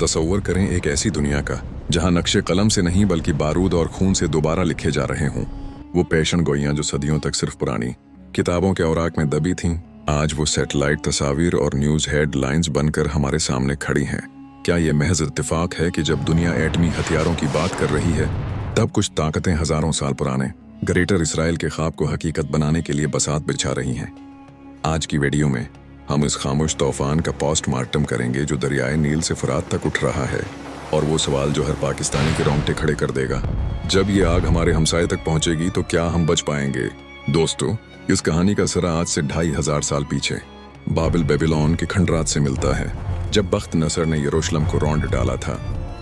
तसव्वुर करें एक ऐसी दुनिया का जहां नक्शे कलम से नहीं बल्कि बारूद और खून से दोबारा लिखे जा रहे हों। वो पेशन गोइयां जो सदियों तक सिर्फ पुरानी किताबों के औराक में दबी थीं, आज वो सैटेलाइट तस्वीर और न्यूज़ हेडलाइंस बनकर हमारे सामने खड़ी हैं। क्या ये महज इत्तेफाक है कि जब दुनिया एटमी हथियारों की बात कर रही है, तब कुछ ताकतें हजारों साल पुराने ग्रेटर इसराइल के ख्वाब को हकीकत बनाने के लिए बसात बिछा रही हैं? आज की वीडियो में हम इस खामोश तूफान का पोस्टमार्टम करेंगे जो दरियाए नील से फुरात तक उठ रहा है, और वो सवाल जो हर पाकिस्तानी के रोंगटे खड़े कर देगा, जब ये आग हमारे हमसाए तक पहुंचेगी तो क्या हम बच पाएंगे? दोस्तों, इस कहानी का सिरा आज से 2500 साल पीछे बाबिल बेबीलोन के खंडरात से मिलता है, जब बख्त नसर ने यरूशलेम को रौंद डाला था।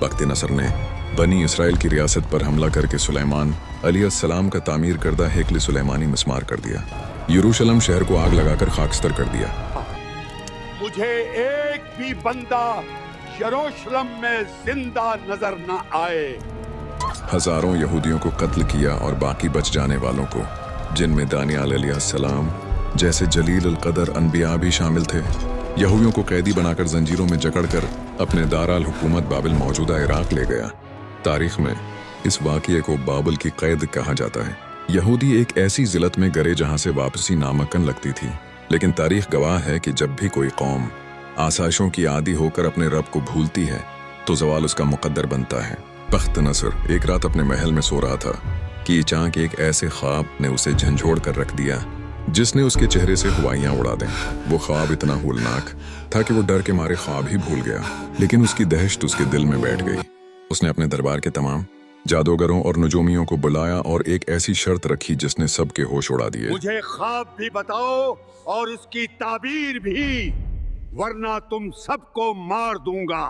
बख्त नसर ने बनी इसराइल की रियासत पर हमला करके सुलेमान अलैहिस्सलाम का तामीर करदा हेकल सुलेमानी मिस्मार कर दिया। यरूशलेम शहर को आग लगाकर खाकस्तर कर दिया। मुझे एक भी बंदा यरूशलेम में जिंदा नजर न आए। हजारों यहूदियों को कत्ल किया और बाकी बच जाने वालों को, जिनमें दानियाल अलैहिस्सलाम जैसे जलील अल कदर अनबिया भी शामिल थे, यहूदियों को कैदी बनाकर जंजीरों में जकड़कर अपने दाराल हुकूमत बाबिल मौजूदा इराक ले गया। तारीख में इस वाक़ये को बाबिल की कैद कहा जाता है। यहूदी एक ऐसी जिलत में गरे जहां से वापसी नामुमकिन लगती थी, लेकिन तारीख गवाह है कि जब भी कोई कौम आसाइशों की आदी होकर अपने रब को भूलती है तो जवाल उसका मुकद्दर बनता है। बख्त नसर एक रात अपने महल में सो रहा था कि अचानक एक ऐसे ख्वाब ने उसे झंझोड़ कर रख दिया जिसने उसके चेहरे से हुआइयां उड़ा दें। वो ख्वाब इतना होलनाक था कि वो डर के मारे ख्वाब ही भूल गया, लेकिन उसकी दहशत उसके दिल में बैठ गई। उसने अपने दरबार के तमाम जादूगरों और नजूमियों को बुलाया और एक ऐसी शर्त रखी जिसने सबके होश उड़ा दिए। मुझे ख्वाब भी बताओ और उसकी ताबीर भी, वरना तुम सबको मार दूंगा।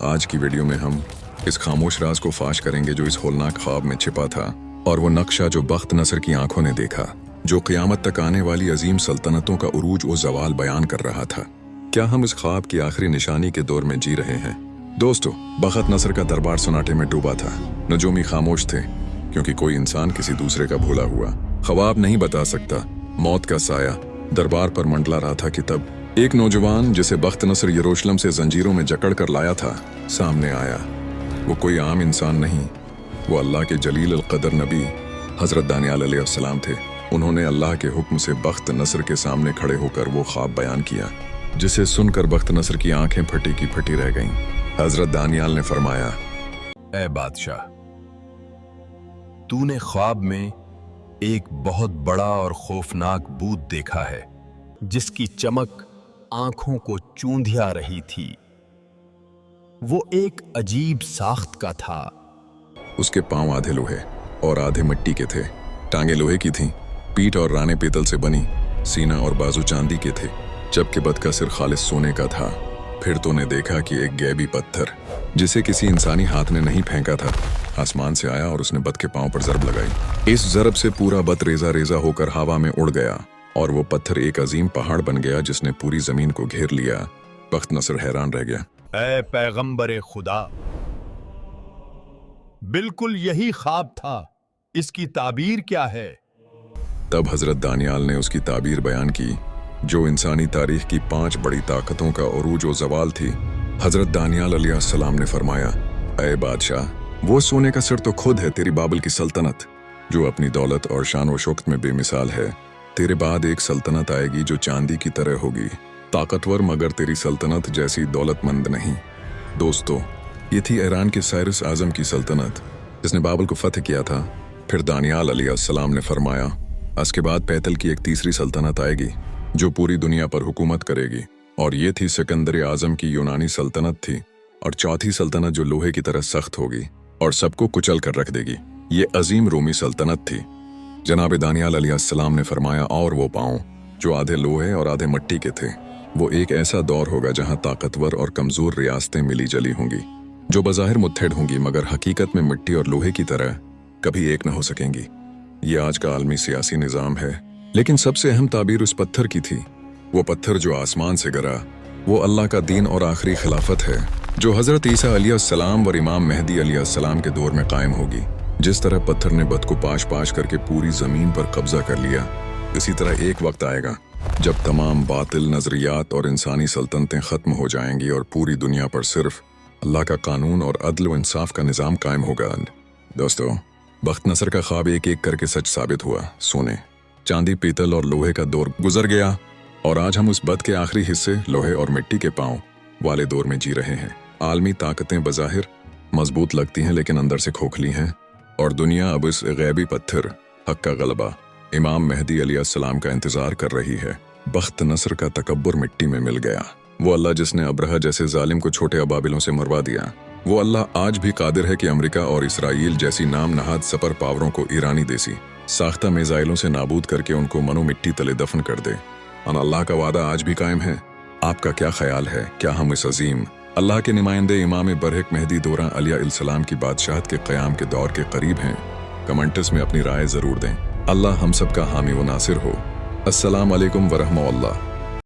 आज की वीडियो में हम इस खामोश राज को फाश करेंगे जो इस होलनाक ख्वाब में छिपा था, और वो नक्शा जो बख्त नसर की आंखों ने देखा, जो क़यामत तक आने वाली अजीम सल्तनतों का उरूज और जवाल बयान कर रहा था। क्या हम इस ख्वाब की आखिरी निशानी के दौर में जी रहे हैं? दोस्तों, बख्त नसर का दरबार सन्नाटे में डूबा था। नजूमी खामोश थे, क्योंकि कोई इंसान किसी दूसरे का भूला हुआ ख्वाब नहीं बता सकता। मौत का साया दरबार पर मंडला रहा था कि तब एक नौजवान जिसे बख्त नसर यरूशलेम से जंजीरों में जकड़ कर लाया था, सामने आया। वो कोई आम इंसान नहीं, वो अल्लाह के जलील अल कदर नबी हजरत दानियाल अलैहिस्सलाम थे। उन्होंने अल्लाह के हुक्म से बख्त नसर के सामने खड़े होकर वो ख्वाब बयान किया, जिसे सुनकर बख्त नसर की आंखें फटी की फटी रह गईं। हजरत दानियाल ने फरमाया, ए बादशाह, तूने ख्वाब में एक बहुत बड़ा और खौफनाक भूत देखा है, जिसकी चमक आंखों को चूंधिया रही थी। वो एक अजीब साख्त का था। उसके पांव आधे लोहे और आधे मिट्टी के थे, टांगे लोहे की थीं, पीठ और राने पीतल से बनी, सीना और बाजू चांदी के थे, जबकि बद का सिर खालिस सोने का था। फिर तो ने देखा कि एक गैबी पत्थर, जिसे किसी इंसानी हाथ ने नहीं फेंका था, आसमान से आया और उसने बद के पांव पर जरब लगाई। इस जरब से पूरा बद रेजा रेजा होकर हवा में उड़ गया, और वो पत्थर एक अजीम पहाड़ बन गया जिसने पूरी जमीन को घेर लिया। बख्त नसर हैरान रह गया। ए पैगंबरे खुदा, बिल्कुल यही ख्वाब था, इसकी ताबीर क्या है? तब हजरत दानियाल ने उसकी ताबीर बयान की, जो इंसानी तारीख की 5 बड़ी ताकतों का उरूज व जवाल थी। हजरत दानियाल अलैहिस्सलाम ने फरमाया, ऐ बादशाह, वो सोने का सिर तो खुद है तेरी बाबिल की सल्तनत, जो अपनी दौलत और शान व शौकत में बेमिसाल है। तेरे बाद एक सल्तनत आएगी जो चांदी की तरह होगी, ताकतवर मगर तेरी सल्तनत जैसी दौलतमंद नहीं। दोस्तों, ये थी ईरान के साइरस आजम की सल्तनत, जिसने बाबिल को फतह किया था। फिर दानियाल अलैहिस्सलाम ने फरमाया, इसके बाद पैतल की एक तीसरी सल्तनत आएगी जो पूरी दुनिया पर हुकूमत करेगी, और ये थी सिकंदर आजम की यूनानी सल्तनत थी। और चौथी सल्तनत जो लोहे की तरह सख्त होगी और सबको कुचल कर रख देगी, ये अजीम रोमी सल्तनत थी। जनाब दानियाल अलैहिस्सलाम ने फरमाया, और वो पाँव जो आधे लोहे और आधे मिट्टी के थे, वो एक ऐसा दौर होगा जहाँ ताकतवर और कमजोर रियासतें मिली जली होंगी, जो बज़ाहिर मुत्तहिद होंगी मगर हकीकत में मिट्टी और लोहे की तरह कभी एक न हो सकेंगी। ये आज का आलमी सियासी निज़ाम है, लेकिन सबसे अहम ताबीर उस पत्थर की थी। वो पत्थर जो आसमान से गिरा, वो अल्लाह का दीन और आखिरी खिलाफत है, जो हजरत ईसा अलैहिस्सलाम और इमाम मेहदी अलैहिस्सलाम के दौर में कायम होगी। जिस तरह पत्थर ने बद को पाश पाश करके पूरी जमीन पर कब्जा कर लिया, इसी तरह एक वक्त आएगा जब तमाम बातिल नजरियात और इंसानी सल्तनतें ख़त्म हो जाएंगी और पूरी दुनिया पर सिर्फ अल्लाह का कानून और अदल व इंसाफ का निज़ाम कायम होगा। दोस्तों, बख्त नसर का ख्वाब एक एक करके सच साबित हुआ। सोने, चांदी, पीतल और लोहे का दौर गुजर गया और आज हम उस बद के आखिरी हिस्से लोहे और मिट्टी के पांव वाले दौर में जी रहे हैं। आलमी ताकतें बज़ाहिर मजबूत लगती हैं लेकिन अंदर से खोखली हैं और दुनिया अब इस गैबी पत्थर हक का गलबा इमाम मेहदी अलैहिस्सलाम का इंतजार कर रही है। बख्त नसर का तकब्बुर मिट्टी में मिल गया। वो अल्लाह जिसने अब्रहा जैसे जालिम को छोटे अबाबिलों से मरवा दिया, वो अल्लाह आज भी कादिर है कि अमेरिका और इसराइल जैसी नाम नहाद सपर पावरों को ईरानी देसी साख्ता मिसाइलों से नाबूद करके उनको मनो मिट्टी तले दफन कर दे। और अल्लाह का वादा आज भी कायम है। आपका क्या ख्याल है? क्या हम इस अजीम अल्लाह के नुमाइंदे इमाम बरहक मेहदी दौरा अलैहिस्सलाम की बादशाहत के क़याम के दौर के करीब हैं? कमेंट्स में अपनी राय ज़रूर दें। अल्लाह हम सब का हामी व नासिर हो। अस्सलाम वालेकुम वरहमतुल्लाह।